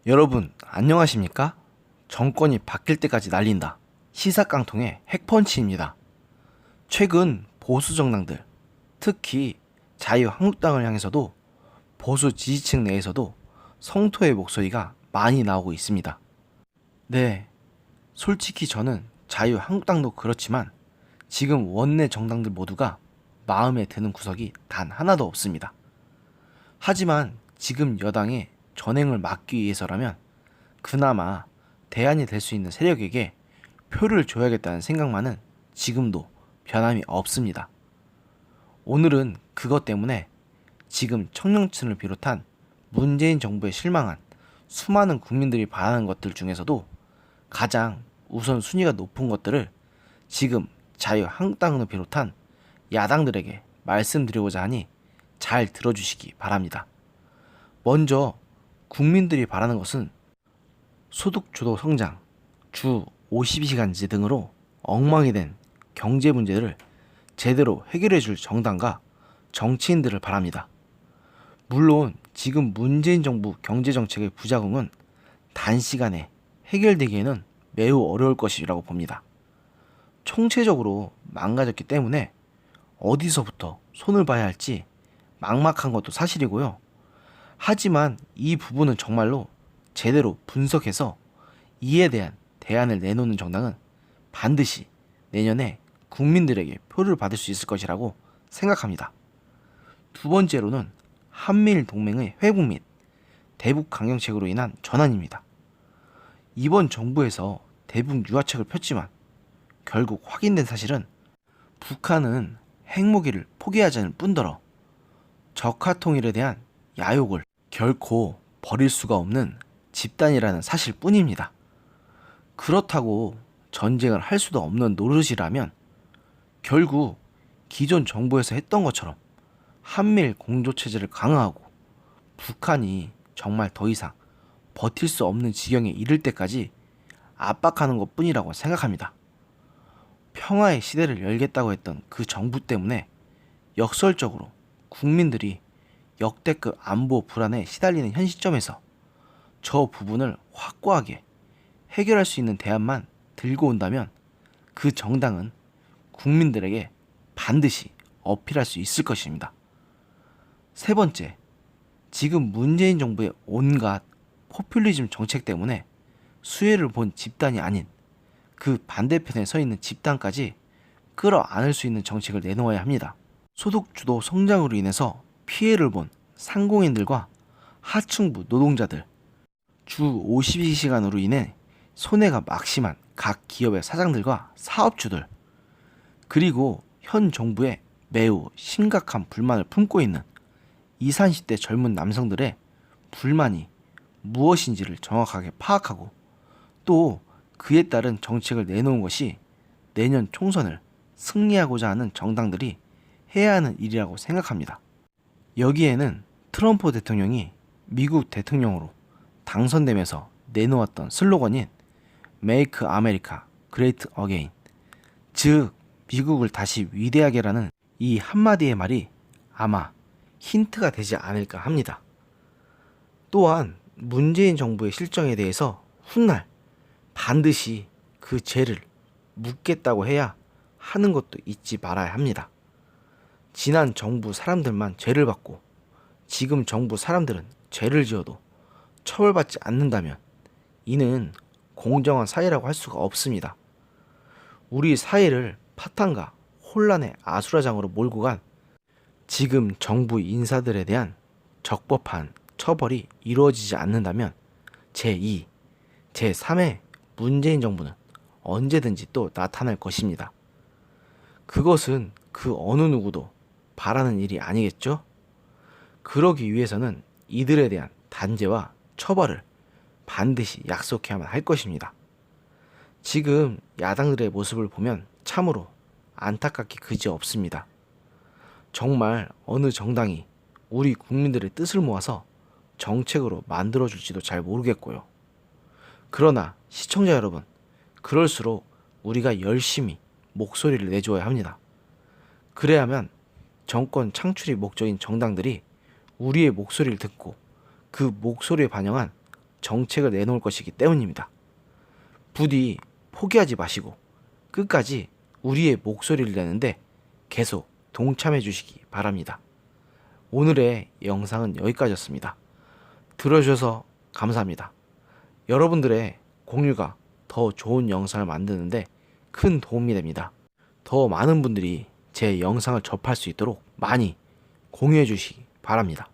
여러분 안녕하십니까? 정권이 바뀔 때까지 날린다. 시사깡통의 핵펀치입니다. 최근 보수 정당들, 특히 자유한국당을 향해서도 보수 지지층 내에서도 성토의 목소리가 많이 나오고 있습니다. 네, 솔직히 저는 자유한국당도 그렇지만 지금 원내 정당들 모두가 마음에 드는 구석이 단 하나도 없습니다. 하지만 지금 여당의 전행을 막기 위해서라면 그나마 대안이 될 수 있는 세력에게 표를 줘야겠다는 생각만은 지금도 변함이 없습니다. 오늘은 그것 때문에 지금 청년층을 비롯한 문재인 정부에 실망한 수많은 국민들이 바라는 것들 중에서도 가장 우선순위가 높은 것들을 지금 자유한국당을 비롯한 야당들에게 말씀드리고자 하니 잘 들어주시기 바랍니다. 먼저 국민들이 바라는 것은 소득주도 성장, 주 52시간제 등으로 엉망이 된 경제 문제를 제대로 해결해 줄 정당과 정치인들을 바랍니다. 물론 지금 문재인 정부 경제정책의 부작용은 단시간에 해결되기에는 매우 어려울 것이라고 봅니다. 총체적으로 망가졌기 때문에 어디서부터 손을 봐야 할지 막막한 것도 사실이고요. 하지만 이 부분은 정말로 제대로 분석해서 이에 대한 대안을 내놓는 정당은 반드시 내년에 국민들에게 표를 받을 수 있을 것이라고 생각합니다. 두 번째로는 한미일 동맹의 회복 및 대북 강경책으로 인한 전환입니다. 이번 정부에서 대북 유화책을 폈지만 결국 확인된 사실은 북한은 핵무기를 포기하자는 뿐더러 적화통일에 대한 야욕을 결코 버릴 수가 없는 집단이라는 사실 뿐입니다. 그렇다고 전쟁을 할 수도 없는 노릇이라면 결국 기존 정부에서 했던 것처럼 한미일 공조체제를 강화하고 북한이 정말 더 이상 버틸 수 없는 지경에 이를 때까지 압박하는 것 뿐이라고 생각합니다. 평화의 시대를 열겠다고 했던 그 정부 때문에 역설적으로 국민들이 역대급 안보 불안에 시달리는 현 시점에서 저 부분을 확고하게 해결할 수 있는 대안만 들고 온다면 그 정당은 국민들에게 반드시 어필할 수 있을 것입니다. 세 번째, 지금 문재인 정부의 온갖 포퓰리즘 정책 때문에 수혜를 본 집단이 아닌 그 반대편에 서 있는 집단까지 끌어안을 수 있는 정책을 내놓아야 합니다. 소득주도 성장으로 인해서 피해를 본 상공인들과 하층부 노동자들, 주 52시간으로 인해 손해가 막심한 각 기업의 사장들과 사업주들, 그리고 현 정부에 매우 심각한 불만을 품고 있는 20, 30대 젊은 남성들의 불만이 무엇인지를 정확하게 파악하고 또 그에 따른 정책을 내놓은 것이 내년 총선을 승리하고자 하는 정당들이 해야 하는 일이라고 생각합니다. 여기에는 트럼프 대통령이 미국 대통령으로 당선되면서 내놓았던 슬로건인 Make America Great Again, 즉 미국을 다시 위대하게라는 이 한마디의 말이 아마 힌트가 되지 않을까 합니다. 또한 문재인 정부의 실정에 대해서 훗날 반드시 그 죄를 묻겠다고 해야 하는 것도 잊지 말아야 합니다. 지난 정부 사람들만 죄를 받고 지금 정부 사람들은 죄를 지어도 처벌받지 않는다면 이는 공정한 사회라고 할 수가 없습니다. 우리 사회를 파탄과 혼란의 아수라장으로 몰고 간 지금 정부 인사들에 대한 적법한 처벌이 이루어지지 않는다면 제2, 제3의 문재인 정부는 언제든지 또 나타날 것입니다. 그것은 그 어느 누구도 바라는 일이 아니겠죠? 그러기 위해서는 이들에 대한 단죄와 처벌을 반드시 약속해야만 할 것입니다. 지금 야당들의 모습을 보면 참으로 안타깝기 그지없습니다. 정말 어느 정당이 우리 국민들의 뜻을 모아서 정책으로 만들어줄지도 잘 모르겠고요. 그러나 시청자 여러분, 그럴수록 우리가 열심히 목소리를 내줘야 합니다. 그래야만 정권 창출이 목적인 정당들이 우리의 목소리를 듣고 그 목소리에 반영한 정책을 내놓을 것이기 때문입니다. 부디 포기하지 마시고 끝까지 우리의 목소리를 내는데 계속 동참해 주시기 바랍니다. 오늘의 영상은 여기까지였습니다. 들어주셔서 감사합니다. 여러분들의 공유가 더 좋은 영상을 만드는데 큰 도움이 됩니다. 더 많은 분들이 제 영상을 접할 수 있도록 많이 공유해 주시기 바랍니다.